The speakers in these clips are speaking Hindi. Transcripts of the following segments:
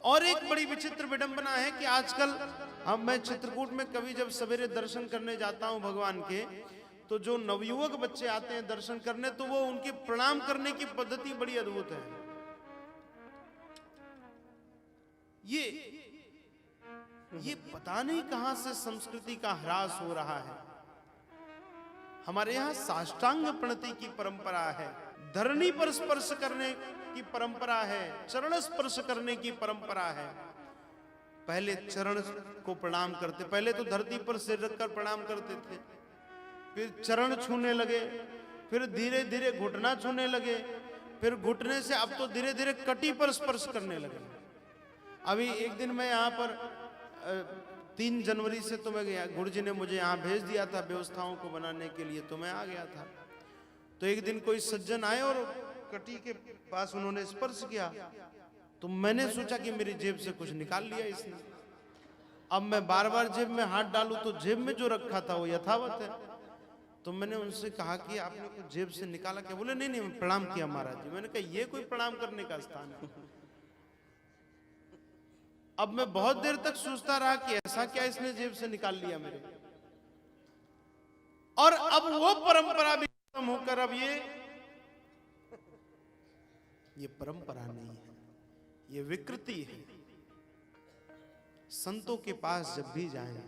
और एक बड़ी विचित्र विडंबना है कि आजकल मैं चित्रकूट में कभी जब सवेरे दर्शन करने जाता हूं भगवान के, तो जो नवयुवक बच्चे आते हैं दर्शन करने, तो वो उनके प्रणाम करने की पद्धति बड़ी अद्भुत है। ये पता नहीं कहां से संस्कृति का ह्रास हो रहा है। हमारे यहां साष्टांग प्रणति की परंपरा है, धरणी पर स्पर्श करने की परंपरा है, चरण स्पर्श करने की परंपरा है। पहले चरण को प्रणाम करते, पहले तो धरती पर सिर रखकर प्रणाम करते थे, फिर चरण छूने लगे, फिर धीरे धीरे घुटना छूने लगे, फिर घुटने से अब तो धीरे धीरे कटी पर स्पर्श करने लगे। अभी एक दिन मैं यहाँ पर 3 जनवरी से तो मैं गया, गुरु जी ने मुझे यहाँ भेज दिया था व्यवस्थाओं को बनाने के लिए, तो मैं आ गया था। तो एक दिन कोई सज्जन आए और कटी के पास उन्होंने स्पर्श किया, तो मैंने सोचा कि मेरी जेब से कुछ निकाल लिया इसने। अब मैं बार बार जेब में हाथ डालूं तो जेब में जो रखा था वो यथावत है। तो मैंने उनसे कहा कि आपने कुछ जेब से निकाला क्या? बोले नहीं नहीं, प्रणाम किया महाराज जी। मैंने कहा ये कोई प्रणाम करने का स्थान है? अब मैं बहुत देर तक सोचता रहा कि ऐसा क्या इसने जेब से निकाल लिया मेरे, और अब वो परंपरा भी खत्म होकर अब ये परंपरा नहीं है, ये विकृति है। संतों के पास जब भी जाएं,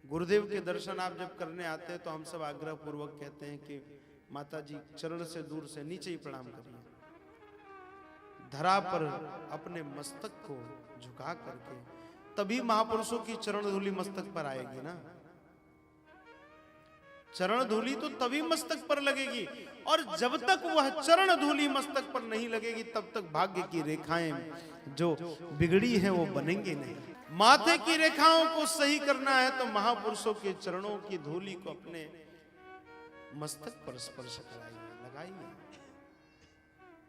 गुरुदेव के दर्शन आप जब करने आते हैं, तो हम सब आग्रह पूर्वक कहते हैं कि माता जी चरण से दूर से नीचे ही प्रणाम करिए, धरा पर अपने मस्तक को झुका करके, तभी महापुरुषों की चरण धूलि मस्तक पर आएगी ना। चरण धूलि तो तभी मस्तक पर लगेगी, और जब तक वह चरण धूलि मस्तक पर नहीं लगेगी तब तक भाग्य की रेखाएं जो बिगड़ी हैं वो बनेंगी नहीं। माथे की रेखाओं को सही करना है तो महापुरुषों के चरणों की धूलि को अपने मस्तक पर स्पर्श कराइए, लगाइए।